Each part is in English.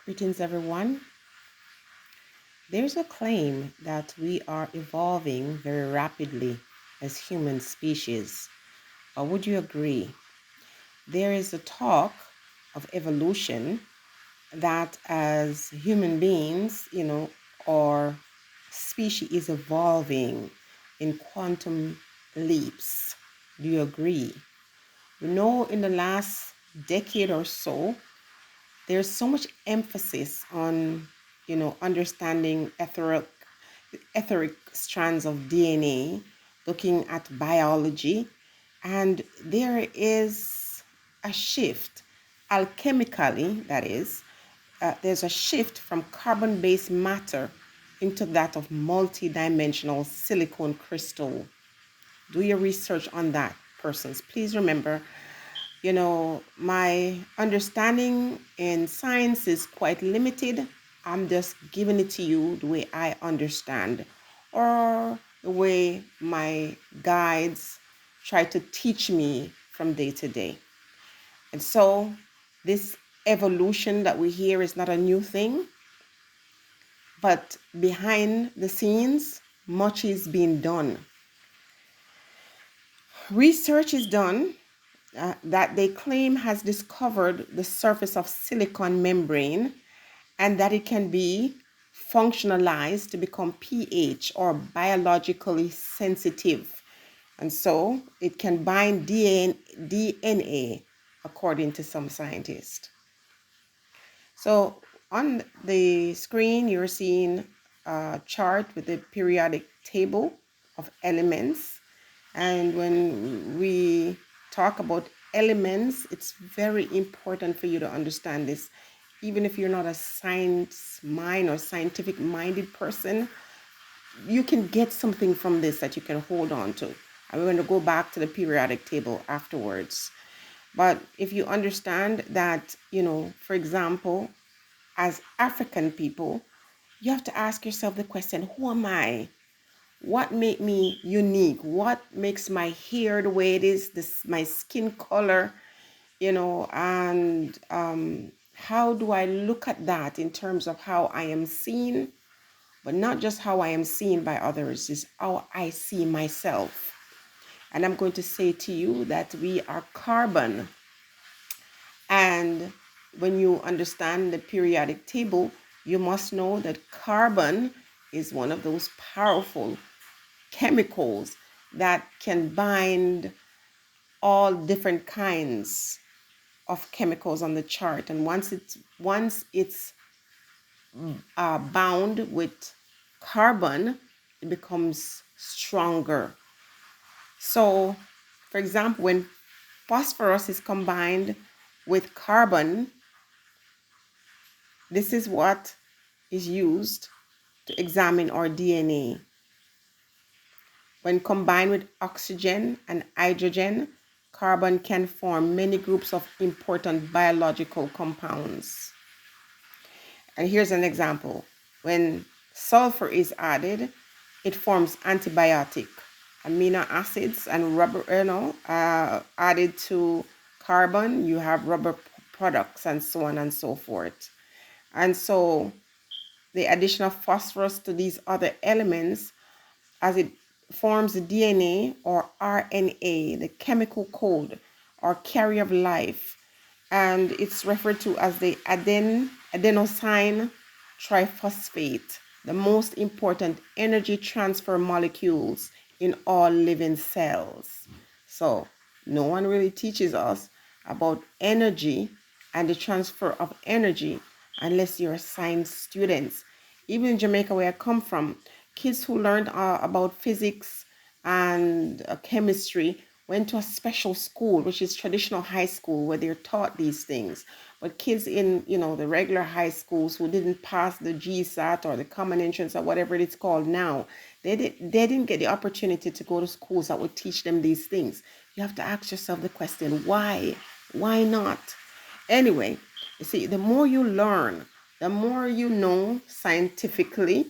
Greetings, everyone. There's a claim that we are evolving very rapidly as human species. Would you agree? There is a talk of evolution that as human beings, our species is evolving in quantum leaps. Do you agree? We know in the last decade or so, there's so much emphasis on understanding etheric strands of DNA, looking at biology, and there is a shift alchemically, that is, there's a shift from carbon-based matter into that of multi-dimensional silicon crystal. Do your research on that, persons. Please remember, my understanding in science is quite limited. I'm just giving it to you the way I understand, or the way my guides try to teach me from day to day. And so this evolution that we hear is not a new thing, but behind the scenes, much is being done. Research is done that they claim has discovered the surface of silicon membrane and that it can be functionalized to become pH or biologically sensitive. And so it can bind DNA, according to some scientists. So on the screen, you're seeing a chart with the periodic table of elements. And when we talk about elements, it's very important for you to understand this. Even if you're not a science mind or scientific minded person, you can get something from this that you can hold on to. I'm going to go back to the periodic table afterwards. But if you understand that, for example, as African people, you have to ask yourself the question, who am I? What makes me unique? What makes my hair the way it is, my skin color, and how do I look at that in terms of how I am seen, but not just how I am seen by others, is how I see myself. And I'm going to say to you that we are carbon. And when you understand the periodic table, you must know that carbon is one of those powerful chemicals that can bind all different kinds of chemicals on the chart. And once it's bound with carbon, it becomes stronger. So, for example, when phosphorus is combined with carbon, this is what is used to examine our DNA. When combined with oxygen and hydrogen, carbon can form many groups of important biological compounds. And here's an example. When sulfur is added, it forms antibiotic. Amino acids and rubber, added to carbon, you have rubber products and so on and so forth. And so the addition of phosphorus to these other elements, as it forms the DNA or RNA, the chemical code or carrier of life, and it's referred to as the adenosine triphosphate, the most important energy transfer molecules in all living cells. So no one really teaches us about energy and the transfer of energy unless you're science students. Even in Jamaica, where I come from, kids who learned about physics and chemistry went to a special school, which is traditional high school, where they're taught these things. But kids in, the regular high schools who didn't pass the GSAT or the common entrance or whatever it's called now, they didn't get the opportunity to go to schools that would teach them these things. You have to ask yourself the question, why? Why not? Anyway, you see, the more you learn, the more you know scientifically,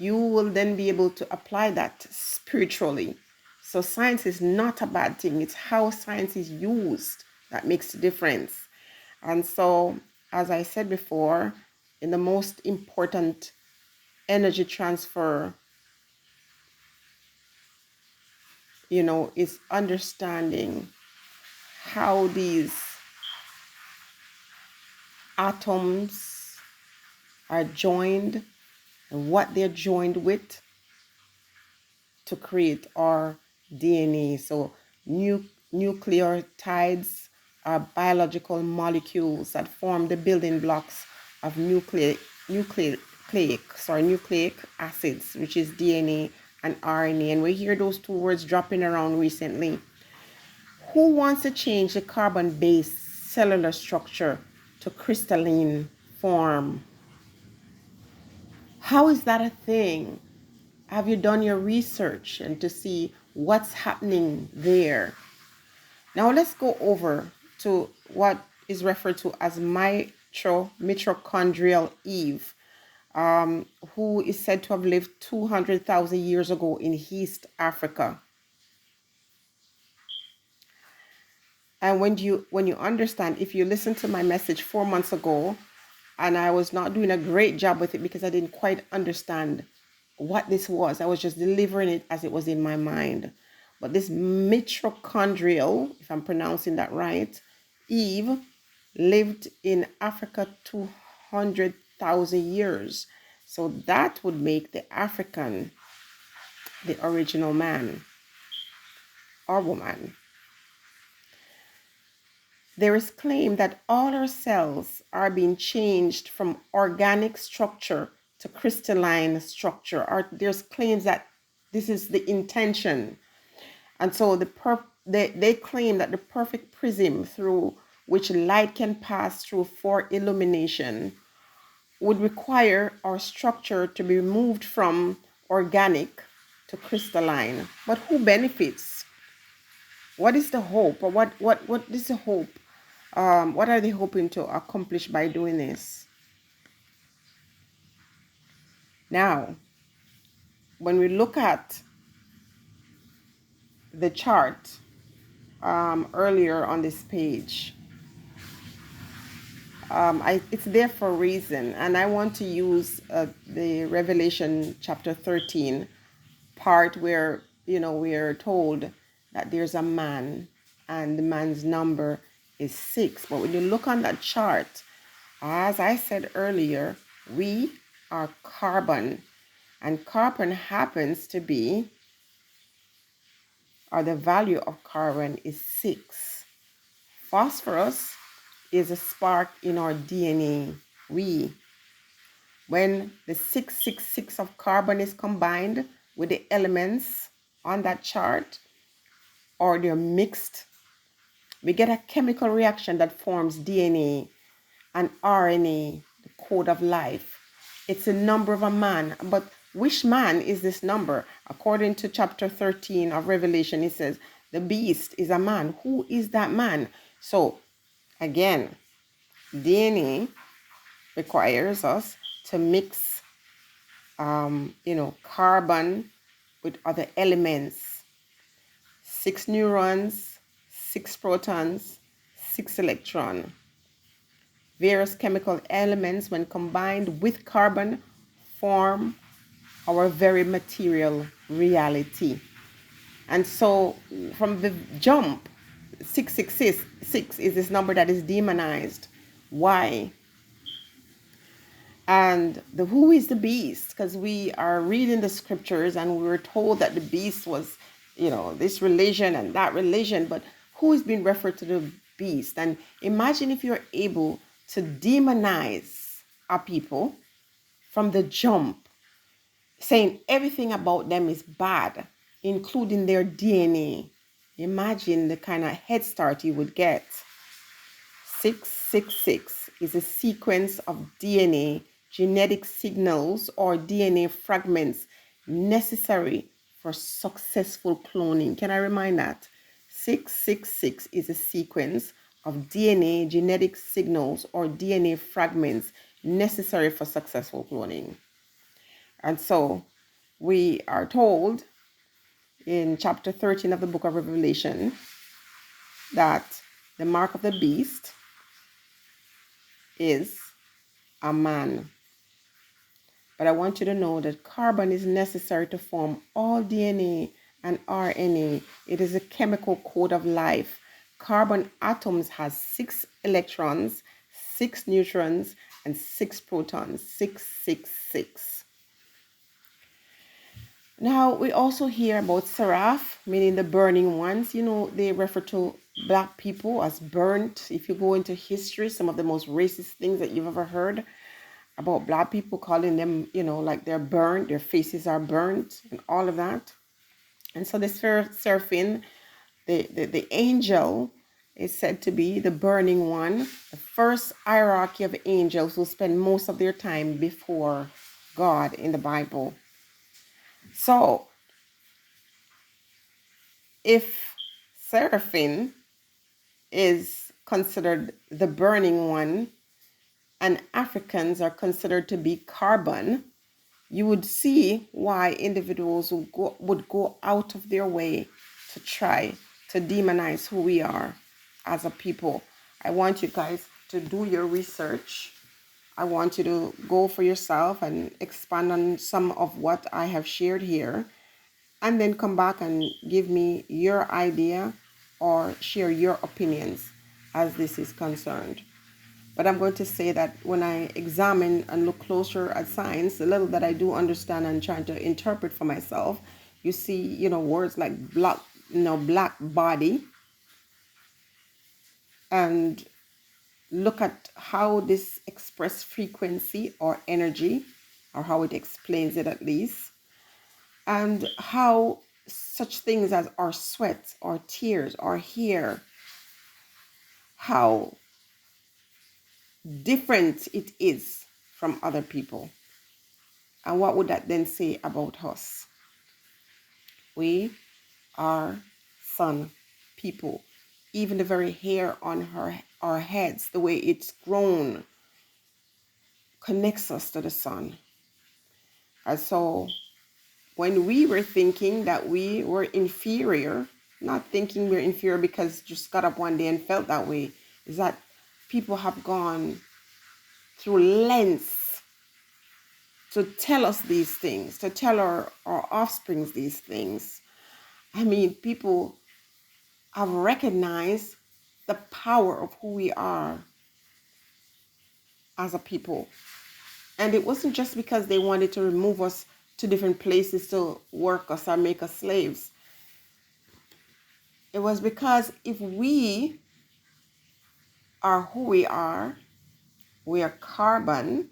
you will then be able to apply that spiritually. So science is not a bad thing. It's how science is used that makes the difference. And so, as I said before, in the most important energy transfer, is understanding how these atoms are joined and what they're joined with to create our DNA. So nucleotides are biological molecules that form the building blocks of nucleic acids, which is DNA and RNA. And we hear those two words dropping around recently. Who wants to change the carbon-based cellular structure to crystalline form? How is that a thing? Have you done your research and to see what's happening there? Now let's go over to what is referred to as mitochondrial Eve, who is said to have lived 200,000 years ago in East Africa. And when you understand, if you listen to my message 4 months ago, and I was not doing a great job with it because I didn't quite understand what this was. I was just delivering it as it was in my mind. But this mitochondrial, if I'm pronouncing that right, Eve lived in Africa 200,000 years. So that would make the African the original man or woman. There is claim that all our cells are being changed from organic structure to crystalline structure. There's claims that this is the intention. And so they claim that the perfect prism through which light can pass through for illumination would require our structure to be moved from organic to crystalline. But who benefits? What is the hope? Or what is the hope? What are they hoping to accomplish by doing this? Now, when we look at the chart earlier on this page, it's there for a reason, and I want to use the Revelation chapter 13 part where we are told that there's a man and the man's number is 6. But when you look on that chart, as I said earlier, we are carbon, and carbon happens to be, or the value of carbon is 6. Phosphorus is a spark in our DNA. When the 666 of carbon is combined with the elements on that chart, or they're mixed, we get a chemical reaction that forms DNA and RNA, the code of life. It's a number of a man. But which man is this number? According to chapter 13 of Revelation, it says the beast is a man. Who is that man? So again, DNA requires us to mix carbon with other elements. 6 neurons, 6 protons, 6 electrons. Various chemical elements, when combined with carbon, form our very material reality. And so from the jump, 666 is this number that is demonized. Why? And who is the beast? Because we are reading the scriptures and we were told that the beast was, this religion and that religion, but who is being referred to the beast? And imagine if you're able to demonize a people from the jump, saying everything about them is bad, including their DNA. Imagine the kind of head start you would get. 666 is a sequence of DNA genetic signals or DNA fragments necessary for successful cloning. Can I remind that? 666 is a sequence of DNA genetic signals or DNA fragments necessary for successful cloning. And so we are told in chapter 13 of the book of Revelation that the mark of the beast is a man. But I want you to know that carbon is necessary to form all DNA and RNA. It is a chemical code of life. Carbon atoms has 6 electrons, 6 neutrons, and 6 protons. 666. Now, we also hear about seraph, meaning the burning ones. You know, they refer to black people as burnt. If you go into history, some of the most racist things that you've ever heard about black people, calling them, you know, like they're burnt, their faces are burnt, and all of that. And so the seraphim, the angel, is said to be the burning one, the first hierarchy of angels who spend most of their time before God in the Bible. So if seraphim is considered the burning one and Africans are considered to be carbon, you would see why individuals would go out of their way to try to demonize who we are as a people. I want you guys to do your research. I want you to go for yourself and expand on some of what I have shared here, and then come back and give me your idea or share your opinions as this is concerned. But I'm going to say that when I examine and look closer at science, the little that I do understand and trying to interpret for myself, you see, you know, words like black, black body, and look at how this express frequency or energy, or how it explains it at least, and how such things as our sweat, our tears, our hair, how different it is from other people. And what would that then say about us? We are sun people. Even the very hair on our heads, the way it's grown, connects us to the sun. And so when we were thinking that we were inferior, not thinking we're inferior because just got up one day and felt that way, is that people have gone through lengths to tell us these things, to tell our offsprings these things. I mean, people have recognized the power of who we are as a people. And it wasn't just because they wanted to remove us to different places to work us or make us slaves. It was because if we are who we are carbon,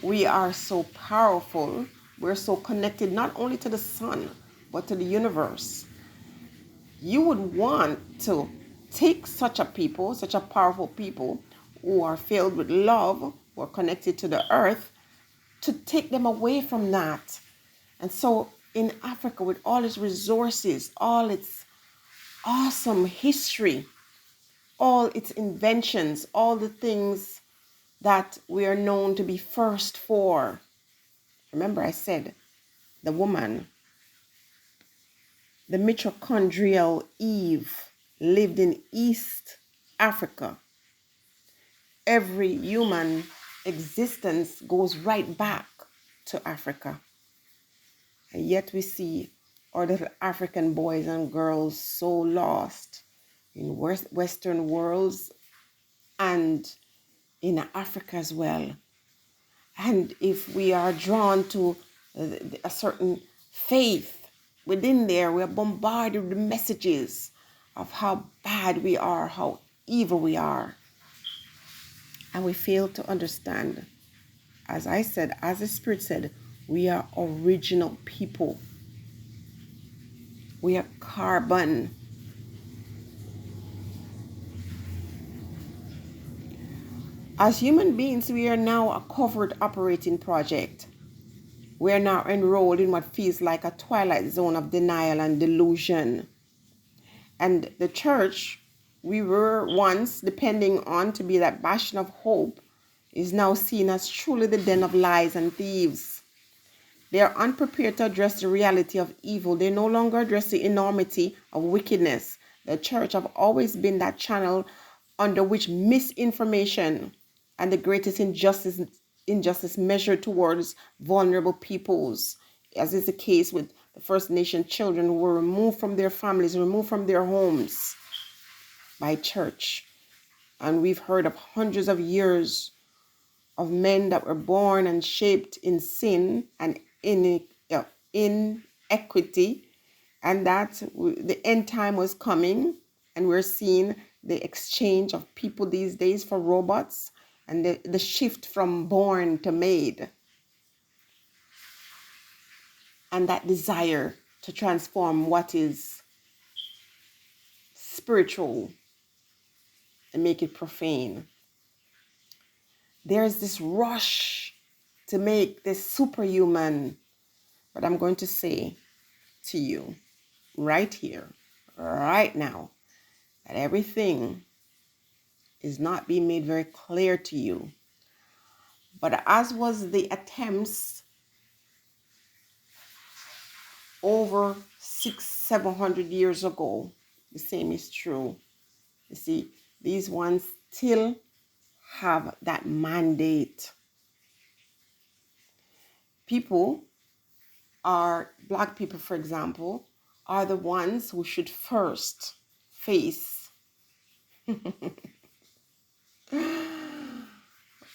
we are so powerful, we're so connected not only to the sun, but to the universe. You would want to take such a people, such a powerful people who are filled with love, who are connected to the earth, to take them away from that. And so in Africa, with all its resources, all its awesome history, all its inventions, all the things that we are known to be first for. Remember I said the woman, the mitochondrial Eve, lived in East Africa. Every human existence goes right back to Africa. And yet we see our little African boys and girls so lost in Western worlds and in Africa as well. And if we are drawn to a certain faith within there, we are bombarded with messages of how bad we are, how evil we are. And we fail to understand, as I said, as the Spirit said, we are original people. We are carbon. As human beings, we are now a covert operating project. We are now enrolled in what feels like a twilight zone of denial and delusion. And the church we were once depending on to be that bastion of hope is now seen as truly the den of lies and thieves. They are unprepared to address the reality of evil. They no longer address the enormity of wickedness. The church have always been that channel under which misinformation and the greatest injustice measured towards vulnerable peoples, as is the case with the First Nation children who were removed from their families, removed from their homes by church. And we've heard of hundreds of years of men that were born and shaped in sin and inequity, and that the end time was coming, and we're seeing the exchange of people these days for robots, and the shift from born to made, and that desire to transform what is spiritual and make it profane. There's this rush to make this superhuman, but I'm going to say to you right here, right now, that everything is not being made very clear to you. But as was the attempts over 600-700 years ago, the same is true. You see, these ones still have that mandate. Black people, for example, are the ones who should first face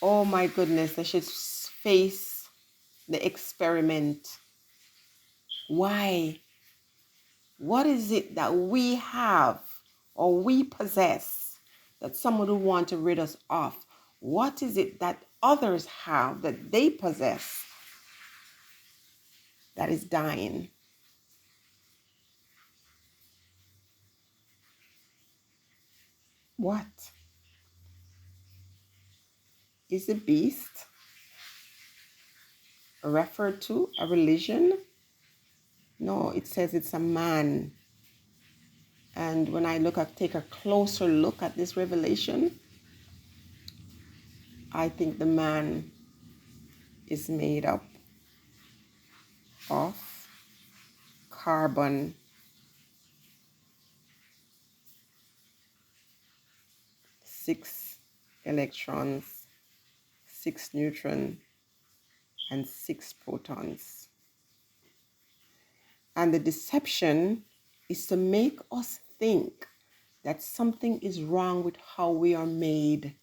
oh my goodness, they should face the experiment. Why? What is it that we have or we possess that someone would want to rid us of? What is it that others have that they possess that is dying? What? Is the beast referred to a religion? No, it says it's a man. And when I take a closer look at this revelation, I think the man is made up of carbon, 6 electrons, 6 neutrons, and 6 protons. And the deception is to make us think that something is wrong with how we are made,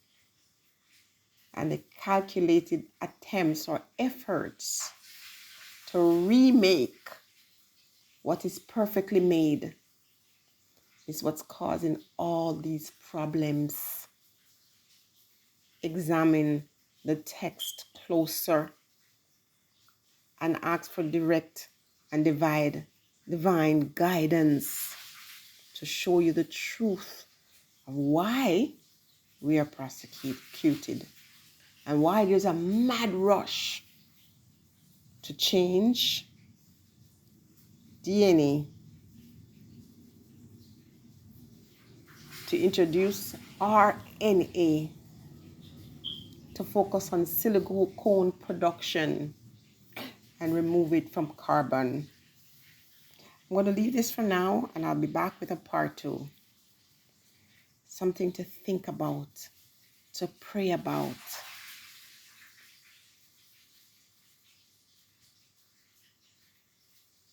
and the calculated attempts or efforts to remake what is perfectly made is what's causing all these problems. Examine the text closer and ask for direct and divine guidance to show you the truth of why we are persecuted and why there's a mad rush to change DNA, to introduce RNA, to focus on silicone production and remove it from carbon. I'm going to leave this for now, and I'll be back with a part 2. Something to think about, to pray about.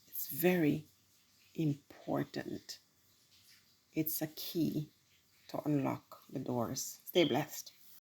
It's very important. It's a key to unlock the doors. Stay blessed.